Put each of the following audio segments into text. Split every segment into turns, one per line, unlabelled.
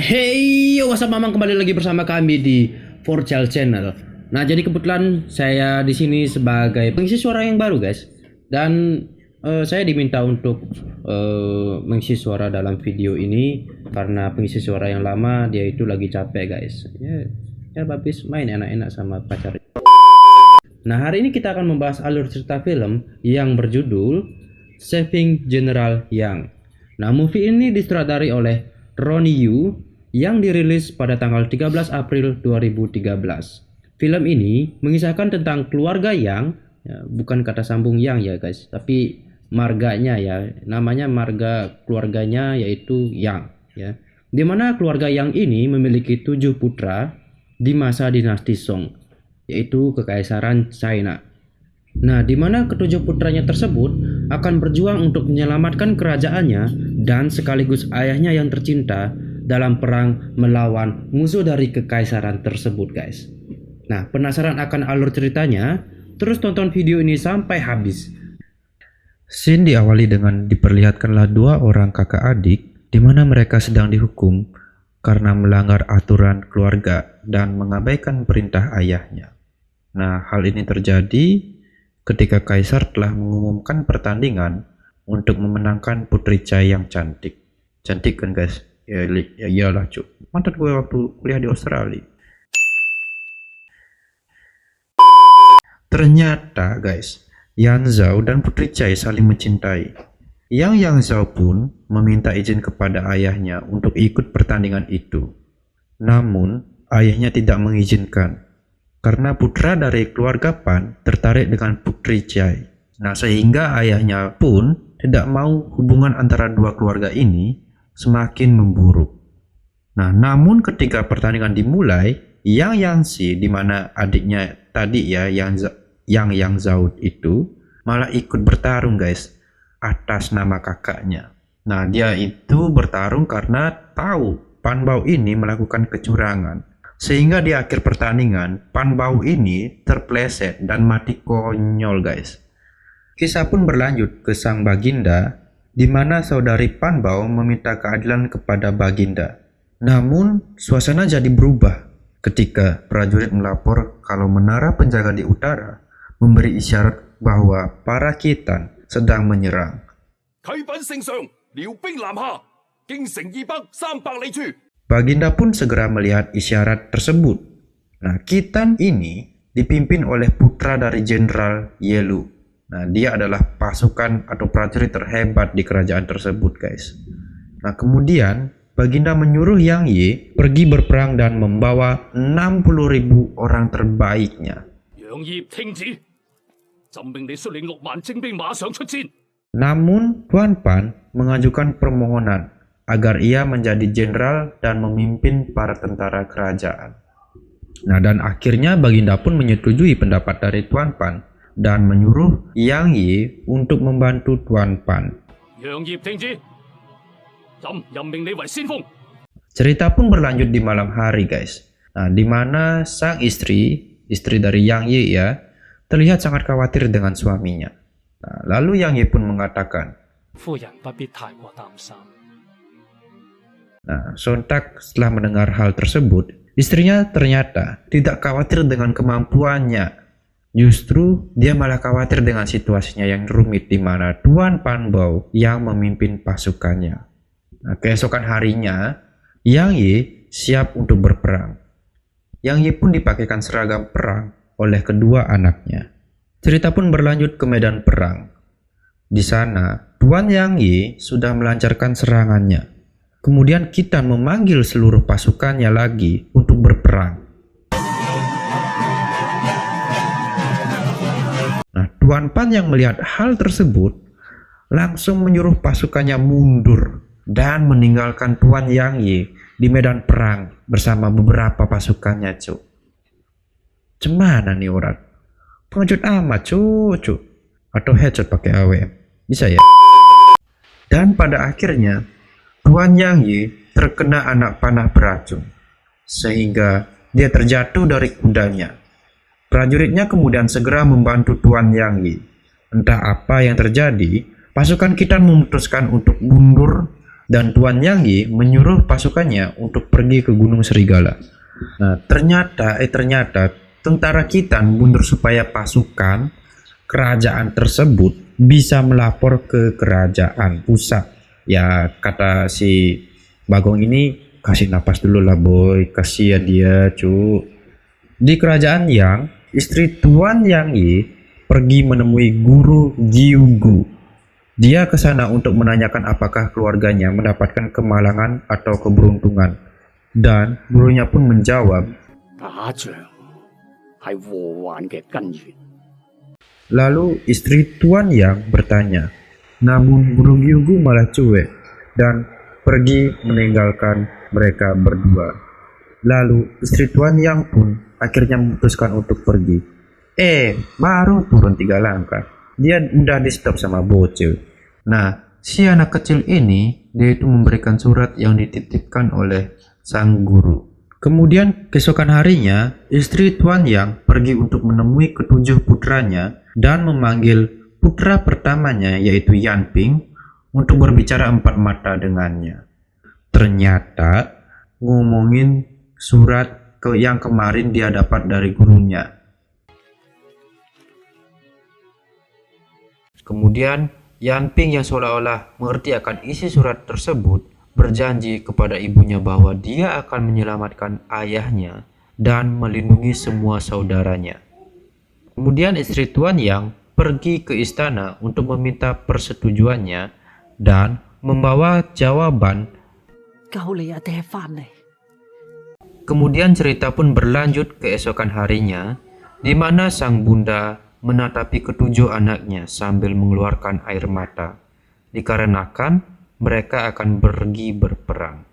Hey, what's up Mamang, kembali lagi bersama kami di Forcal Channel. Nah, jadi kebetulan saya di sini sebagai pengisi suara yang baru, guys. Dan saya diminta untuk mengisi suara dalam video ini karena pengisi suara yang lama dia itu lagi capek, guys. Ya habis main enak-enak sama pacar. Nah, hari ini kita akan membahas alur cerita film yang berjudul Saving General Yang. Nah, movie ini disutradari oleh Ronnie Yu yang dirilis pada tanggal 13 April 2013. Film ini mengisahkan tentang keluarga Yang, ya, bukan kata sambung Yang ya guys, tapi marganya ya, namanya marga keluarganya yaitu Yang ya. Dimana keluarga Yang ini memiliki 7 putra di masa dinasti Song, yaitu Kekaisaran China. Nah, dimana ketujuh putranya tersebut akan berjuang untuk menyelamatkan kerajaannya dan sekaligus ayahnya yang tercinta dalam perang melawan musuh dari kekaisaran tersebut, guys. Nah, penasaran akan alur ceritanya? Terus tonton video ini sampai habis.
Scene diawali dengan diperlihatkanlah dua orang kakak adik di mana mereka sedang dihukum karena melanggar aturan keluarga dan mengabaikan perintah ayahnya. Nah, hal ini terjadi ketika kaisar telah mengumumkan pertandingan untuk memenangkan putri Chai yang cantik. Cantik kan guys? Ya iyalah cuk. Mantan gue waktu kuliah di Australia. Ternyata guys, Yan Zhao dan putri Chai saling mencintai. Yang Zhao pun meminta izin kepada ayahnya untuk ikut pertandingan itu. Namun, ayahnya tidak mengizinkan karena putra dari keluarga Pan tertarik dengan putri Chai. Nah, sehingga ayahnya pun tidak mau hubungan antara dua keluarga ini semakin memburuk. Nah, namun ketika pertandingan dimulai, Yang Yangxi, di mana adiknya tadi ya, Yang Zhao itu malah ikut bertarung guys atas nama kakaknya. Nah, dia itu bertarung karena tahu Pan Bao ini melakukan kecurangan. Sehingga di akhir pertandingan, Pan Bao ini terpleset dan mati konyol guys. Kisah pun berlanjut ke sang Baginda, di mana saudari Pan Bao meminta keadilan kepada Baginda. Namun, suasana jadi berubah ketika prajurit melapor kalau menara penjaga di utara memberi isyarat bahwa para Khitan sedang menyerang. Baginda pun segera melihat isyarat tersebut. Nah, Khitan ini dipimpin oleh putra dari Jenderal Yelu. Nah, dia adalah pasukan atau prajurit terhebat di kerajaan tersebut, guys. Nah, kemudian Baginda menyuruh Yang Yi pergi berperang dan membawa 60.000 orang terbaiknya. Namun, Tuan Pan mengajukan permohonan agar ia menjadi jenderal dan memimpin para tentara kerajaan. Nah, dan akhirnya Baginda pun menyetujui pendapat dari Tuan Pan dan menyuruh Yang Yi untuk membantu Tuan Pan. Cerita pun berlanjut di malam hari, guys. Nah, di mana sang istri dari Yang Yi ya, terlihat sangat khawatir dengan suaminya. Nah, lalu Yang Yi pun mengatakan, nah, sontak setelah mendengar hal tersebut, istrinya ternyata tidak khawatir dengan kemampuannya. Justru dia malah khawatir dengan situasinya yang rumit di mana Tuan Pan Bao yang memimpin pasukannya. Nah, keesokan harinya, Yang Yi siap untuk berperang. Yang Yi pun dipakaikan seragam perang oleh kedua anaknya. Cerita pun berlanjut ke medan perang. Di sana, Tuan Yang Yi sudah melancarkan serangannya. Kemudian Khitan memanggil seluruh pasukannya lagi untuk berperang. Nah, Tuan Pan yang melihat hal tersebut langsung menyuruh pasukannya mundur dan meninggalkan Tuan Yang Yi di medan perang bersama beberapa pasukannya, cuk. Cemana nih orang? Pengecut amat, cuk. Atau headshot pakai AWM. Bisa ya? Dan pada akhirnya Tuan Yang Yi terkena anak panah beracun sehingga dia terjatuh dari kudanya. Prajuritnya kemudian segera membantu Tuan Yang Yi. Entah apa yang terjadi, pasukan Khitan memutuskan untuk mundur dan Tuan Yang Yi menyuruh pasukannya untuk pergi ke Gunung Serigala. Nah, ternyata tentara Khitan mundur supaya pasukan kerajaan tersebut bisa melapor ke kerajaan pusat. Ya, kata si Bagong ini, kasih napas dulu lah boy, kasihan dia cu. Di kerajaan Yang, istri Tuan Yang Yi pergi menemui guru Giugu. Dia ke sana untuk menanyakan apakah keluarganya mendapatkan kemalangan atau keberuntungan. Dan gurunya pun menjawab,
打仗係禍患嘅根源。
lalu istri Tuan Yang bertanya. Namun guru Giugu malah cuek dan pergi meninggalkan mereka berdua. Lalu istri Tuan Yang pun akhirnya memutuskan untuk pergi. Baru turun 3 langkah, dia udah di stop sama bocil. Nah, si anak kecil ini, dia itu memberikan surat yang dititipkan oleh sang guru. Kemudian keesokan harinya, istri Tuan Yang pergi untuk menemui ketujuh putranya dan memanggil putra pertamanya yaitu Yan Ping untuk berbicara empat mata dengannya. Ternyata ngomongin surat yang kemarin dia dapat dari gurunya. Kemudian Yan Ping yang seolah-olah mengerti akan isi surat tersebut berjanji kepada ibunya bahwa dia akan menyelamatkan ayahnya dan melindungi semua saudaranya. Kemudian istri Tuan Yang pergi ke istana untuk meminta persetujuannya dan membawa jawaban. Kemudian cerita pun berlanjut keesokan harinya, di mana sang bunda menatapi ketujuh anaknya sambil mengeluarkan air mata, dikarenakan mereka akan pergi berperang.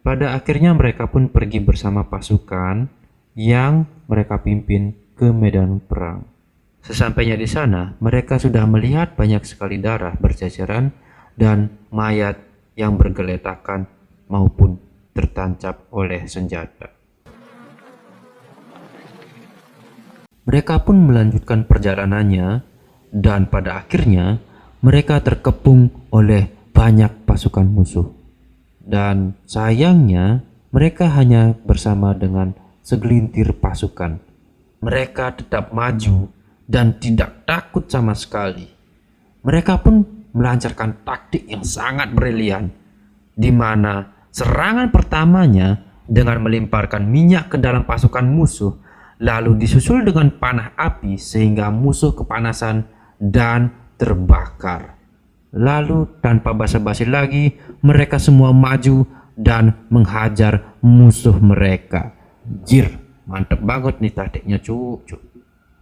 Pada akhirnya mereka pun pergi bersama pasukan yang mereka pimpin ke medan perang. Sesampainya di sana, mereka sudah melihat banyak sekali darah berceceran dan mayat yang bergeletakan maupun tertancap oleh senjata. Mereka pun melanjutkan perjalanannya dan pada akhirnya mereka terkepung oleh banyak pasukan musuh. Dan sayangnya mereka hanya bersama dengan segelintir pasukan. Mereka tetap maju dan tidak takut sama sekali. Mereka pun melancarkan taktik yang sangat brilian, di mana serangan pertamanya dengan melemparkan minyak ke dalam pasukan musuh, lalu disusul dengan panah api sehingga musuh kepanasan dan terbakar. Lalu tanpa basa-basi lagi, mereka semua maju dan menghajar musuh mereka. Jir, mantep banget nih taktiknya cucu.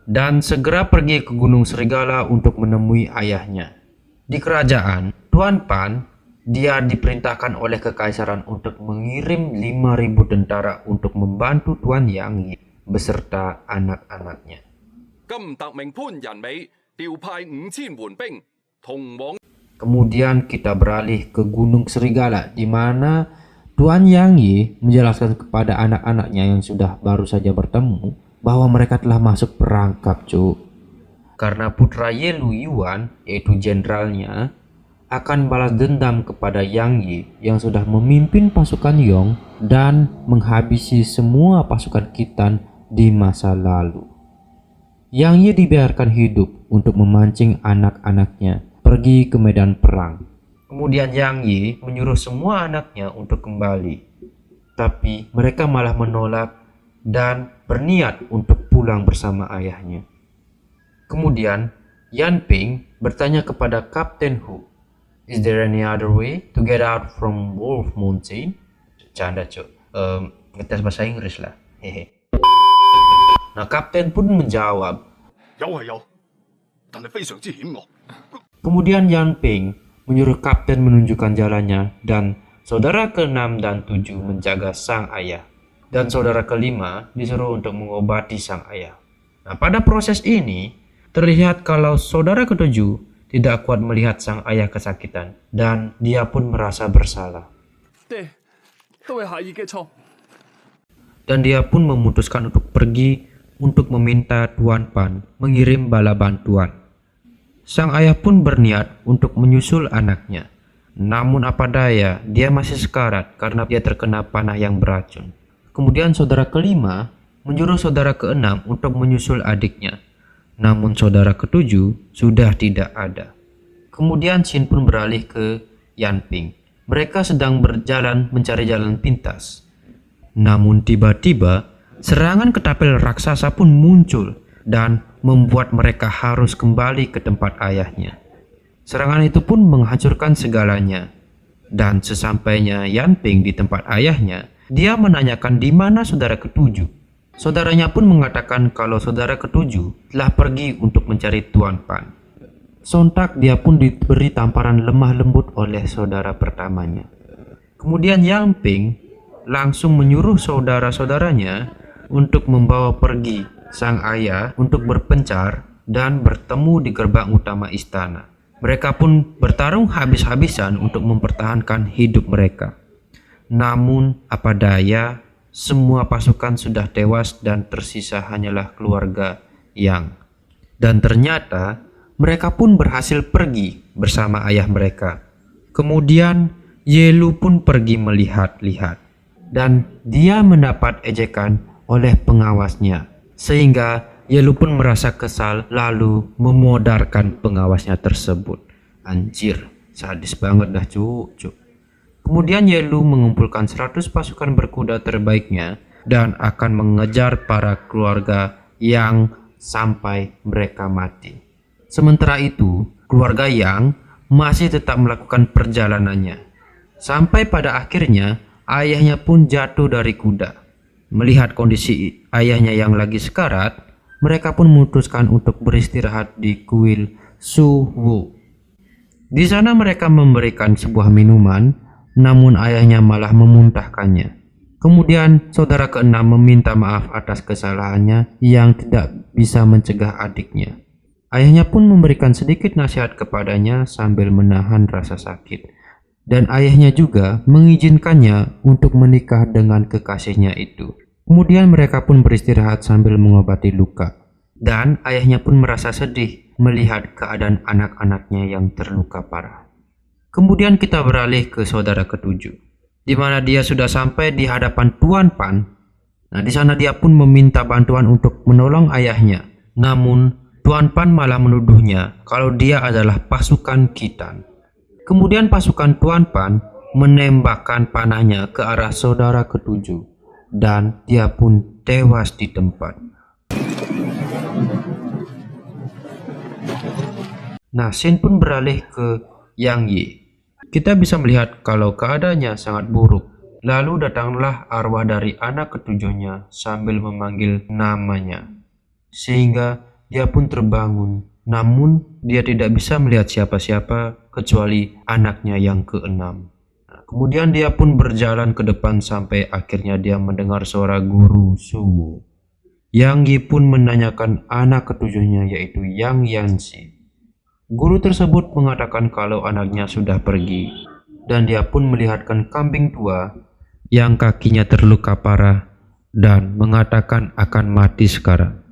Dan segera pergi ke Gunung Serigala untuk menemui ayahnya. Di kerajaan, Tuan Pan, dia diperintahkan oleh kekaisaran untuk mengirim 5.000 tentara untuk membantu Tuan Yang Yi beserta anak-anaknya.
今特命潘仁美調派5000援兵同往。
Kemudian kita beralih ke Gunung Serigala, di mana Tuan Yang Yi menjelaskan kepada anak-anaknya yang sudah baru saja bertemu bahwa mereka telah masuk perangkap, cu. Karena putra Ye Lu Yuan, yaitu jenderalnya, akan balas dendam kepada Yang Yi yang sudah memimpin pasukan Yong dan menghabisi semua pasukan Khitan di masa lalu. Yang Yi dibiarkan hidup untuk memancing anak-anaknya pergi ke medan perang. Kemudian Yang Yi menyuruh semua anaknya untuk kembali. Tapi mereka malah menolak dan berniat untuk pulang bersama ayahnya. Kemudian Yan Ping bertanya kepada Kapten Hu, "Is there any other way to get out from Wolf Mountain?" Canda cuk, ngetes bahasa Inggris lah. Hehe. Nah, kapten pun menjawab,
有係有，但係非常之險惡。
Kemudian Yan Ping menyuruh kapten menunjukkan jalannya dan saudara ke-6 dan 7 menjaga sang ayah. Dan saudara ke-5 disuruh untuk mengobati sang ayah. Nah, pada proses ini terlihat kalau saudara ke-7 tidak kuat melihat sang ayah kesakitan dan dia pun merasa bersalah. Dan dia pun memutuskan untuk pergi untuk meminta Tuan Pan mengirim bala bantuan. Sang ayah pun berniat untuk menyusul anaknya. Namun apa daya, dia masih sekarat karena dia terkena panah yang beracun. Kemudian saudara kelima menyuruh saudara keenam untuk menyusul adiknya. Namun saudara ketujuh sudah tidak ada. Kemudian Shin pun beralih ke Yanping. Mereka sedang berjalan mencari jalan pintas. Namun tiba-tiba serangan ketapel raksasa pun muncul dan membuat mereka harus kembali ke tempat ayahnya. Serangan itu pun menghancurkan segalanya. Dan sesampainya Yanping di tempat ayahnya, dia menanyakan di mana saudara ketujuh. Saudaranya pun mengatakan kalau saudara ketujuh telah pergi untuk mencari Tuan Pan. Sontak dia pun diberi tamparan lemah lembut oleh saudara pertamanya. Kemudian Yanping langsung menyuruh saudara-saudaranya untuk membawa pergi sang ayah untuk berpencar dan bertemu di gerbang utama istana. Mereka pun bertarung habis-habisan untuk mempertahankan hidup mereka. Namun apa daya, semua pasukan sudah tewas dan tersisa hanyalah keluarga Yang. Dan ternyata mereka pun berhasil pergi bersama ayah mereka. Kemudian Yelu pun pergi melihat-lihat dan dia mendapat ejekan oleh pengawasnya, sehingga Yelu pun merasa kesal lalu memodarkan pengawasnya tersebut. Anjir, sadis banget dah cuk. Kemudian Yelu mengumpulkan 100 pasukan berkuda terbaiknya dan akan mengejar para keluarga Yang sampai mereka mati. Sementara itu, keluarga Yang masih tetap melakukan perjalanannya. Sampai pada akhirnya, ayahnya pun jatuh dari kuda. Melihat kondisi ayahnya yang lagi sekarat, mereka pun memutuskan untuk beristirahat di kuil Su Wu. Di sana mereka memberikan sebuah minuman, namun ayahnya malah memuntahkannya. Kemudian saudara keenam meminta maaf atas kesalahannya yang tidak bisa mencegah adiknya. Ayahnya pun memberikan sedikit nasihat kepadanya sambil menahan rasa sakit. Dan ayahnya juga mengizinkannya untuk menikah dengan kekasihnya itu. Kemudian mereka pun beristirahat sambil mengobati luka. Dan ayahnya pun merasa sedih melihat keadaan anak-anaknya yang terluka parah. Kemudian kita beralih ke saudara ketujuh, di mana dia sudah sampai di hadapan Tuan Pan. Nah, di sana dia pun meminta bantuan untuk menolong ayahnya. Namun Tuan Pan malah menuduhnya kalau dia adalah pasukan Khitan. Kemudian pasukan Tuan Pan menembakkan panahnya ke arah saudara ketujuh dan dia pun tewas di tempat. Nah, Shin pun beralih ke Yang Yi. Kita bisa melihat kalau keadaannya sangat buruk. Lalu datanglah arwah dari anak ketujuhnya sambil memanggil namanya. Sehingga dia pun terbangun, namun dia tidak bisa melihat siapa-siapa kecuali anaknya yang keenam. Kemudian dia pun berjalan ke depan sampai akhirnya dia mendengar suara guru Su. Yang Yi pun menanyakan anak ketujuhnya yaitu Yang Yanxi. Guru tersebut mengatakan kalau anaknya sudah pergi dan dia pun melihatkan kambing tua yang kakinya terluka parah dan mengatakan akan mati sekarang.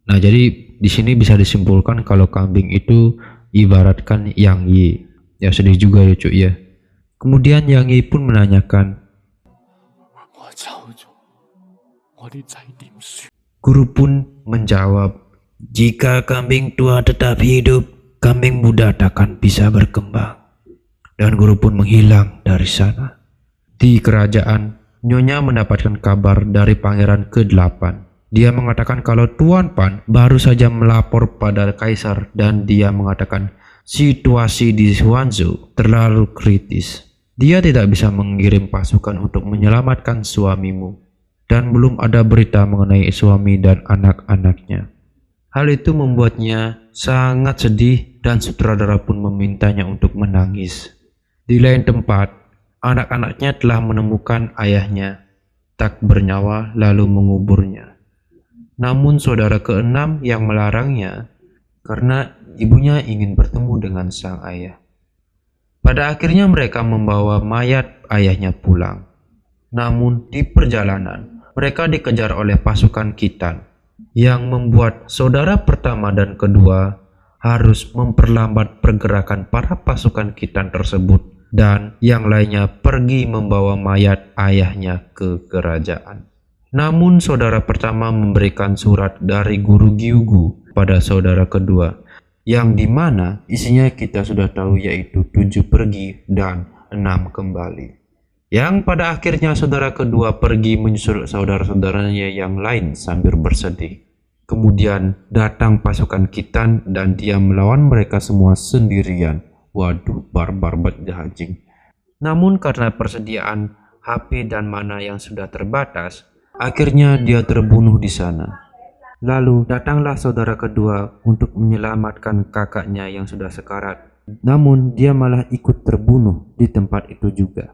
Nah, jadi di sini bisa disimpulkan kalau kambing itu ibaratkan Yang Yi. Ya sedih juga ya cuy ya. Kemudian Yang Yi pun menanyakan, guru pun menjawab, jika kambing tua tetap hidup, kambing muda takkan bisa berkembang. Dan guru pun menghilang dari sana. Di kerajaan, Nyonya mendapatkan kabar dari pangeran ke-8. Dia mengatakan kalau Tuan Pan baru saja melapor pada kaisar dan dia mengatakan situasi di Huanzhou terlalu kritis. Dia tidak bisa mengirim pasukan untuk menyelamatkan suamimu dan belum ada berita mengenai suami dan anak-anaknya. Hal itu membuatnya sangat sedih dan sutradara pun memintanya untuk menangis. Di lain tempat, anak-anaknya telah menemukan ayahnya tak bernyawa lalu menguburnya. Namun saudara keenam yang melarangnya karena ibunya ingin bertemu dengan sang ayah. Pada akhirnya mereka membawa mayat ayahnya pulang. Namun di perjalanan mereka dikejar oleh pasukan Khitan yang membuat saudara pertama dan kedua harus memperlambat pergerakan para pasukan Khitan tersebut dan yang lainnya pergi membawa mayat ayahnya ke kerajaan. Namun saudara pertama memberikan surat dari guru Gyugu pada saudara kedua, yang dimana isinya kita sudah tahu, yaitu 7 pergi dan 6 kembali. Yang pada akhirnya saudara kedua pergi menyusul saudara-saudaranya yang lain sambil bersedih. Kemudian datang pasukan Khitan dan dia melawan mereka semua sendirian. Waduh, barbar banget anjing. Namun karena persediaan HP dan mana yang sudah terbatas, akhirnya dia terbunuh di sana. Lalu datanglah saudara kedua untuk menyelamatkan kakaknya yang sudah sekarat. Namun dia malah ikut terbunuh di tempat itu juga.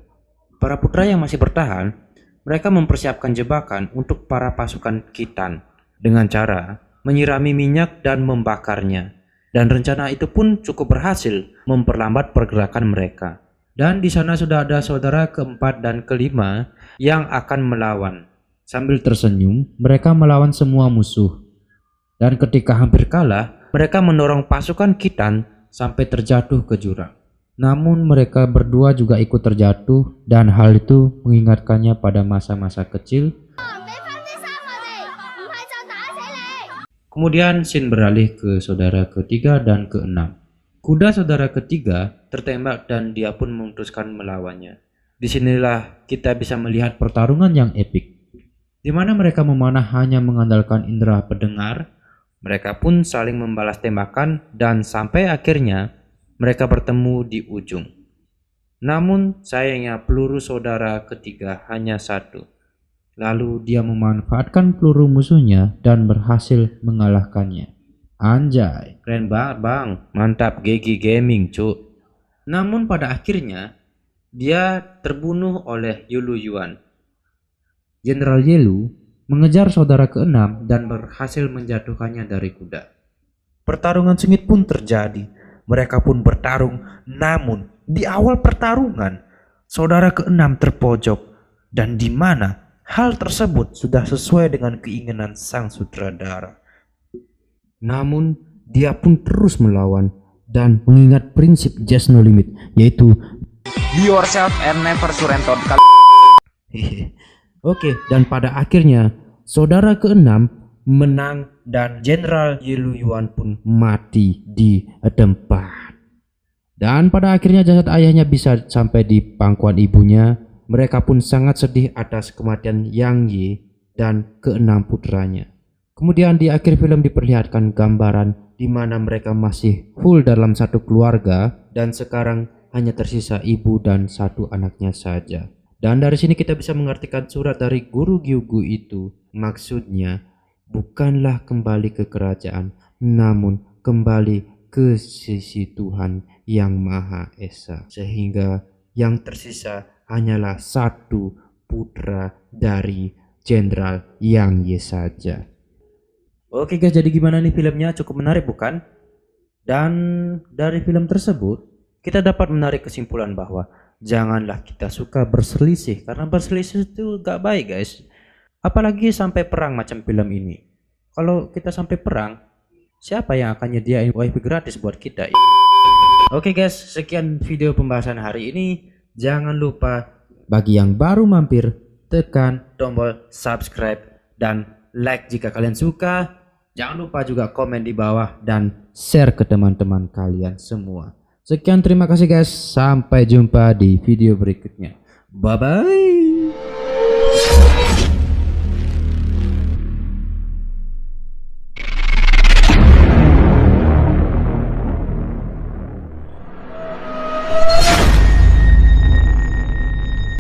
Para putra yang masih bertahan, mereka mempersiapkan jebakan untuk para pasukan Khitan dengan cara menyirami minyak dan membakarnya. Dan rencana itu pun cukup berhasil memperlambat pergerakan mereka. Dan di sana sudah ada saudara keempat dan kelima yang akan melawan. Sambil tersenyum, mereka melawan semua musuh. Dan ketika hampir kalah, mereka mendorong pasukan Khitan sampai terjatuh ke jurang. Namun mereka berdua juga ikut terjatuh, dan hal itu mengingatkannya pada masa-masa kecil. Kemudian scene beralih ke saudara ketiga dan keenam. Kuda saudara ketiga tertembak dan dia pun memutuskan melawannya. Disinilah kita bisa melihat pertarungan yang epik, di mana mereka memanah hanya mengandalkan indera pendengar. Mereka pun saling membalas tembakan dan sampai akhirnya mereka bertemu di ujung. Namun sayangnya peluru saudara ketiga hanya satu. Lalu dia memanfaatkan peluru musuhnya dan berhasil mengalahkannya. Anjay, keren banget bang, mantap GG Gaming cuk. Namun pada akhirnya dia terbunuh oleh Yulu Yuan. Jenderal Yelu mengejar saudara keenam dan berhasil menjatuhkannya dari kuda. Pertarungan sengit pun terjadi. Mereka pun bertarung, namun di awal pertarungan saudara keenam terpojok, dan di mana hal tersebut sudah sesuai dengan keinginan sang sutradara. Namun dia pun terus melawan dan mengingat prinsip just no limit, yaitu
Be yourself and never surrender.
Oke, dan pada akhirnya saudara keenam menang dan Jenderal Yelu Yuan pun mati di tempat. Dan pada akhirnya jasad ayahnya bisa sampai di pangkuan ibunya. Mereka pun sangat sedih atas kematian Yang Yi dan keenam putranya. Kemudian di akhir film diperlihatkan gambaran di mana mereka masih full dalam satu keluarga dan sekarang hanya tersisa ibu dan satu anaknya saja. Dan dari sini kita bisa mengartikan surat dari guru Gyugu itu. Maksudnya bukanlah kembali ke kerajaan, namun kembali ke sisi Tuhan yang Maha Esa. Sehingga yang tersisa hanyalah satu putra dari Jenderal Yang Ye saja. Oke guys, jadi gimana nih filmnya? Cukup menarik bukan? Dan dari film tersebut kita dapat menarik kesimpulan bahwa janganlah kita suka berselisih, karena berselisih itu gak baik guys. Apalagi sampai perang macam film ini. Kalau kita sampai perang, siapa yang akan nyediain wifi gratis buat kita? Oke guys, sekian video pembahasan hari ini. Jangan lupa bagi yang baru mampir, tekan tombol subscribe dan like jika kalian suka. Jangan lupa juga komen di bawah dan share ke teman-teman kalian semua. Sekian, terima kasih guys. Sampai jumpa di video berikutnya. Bye bye.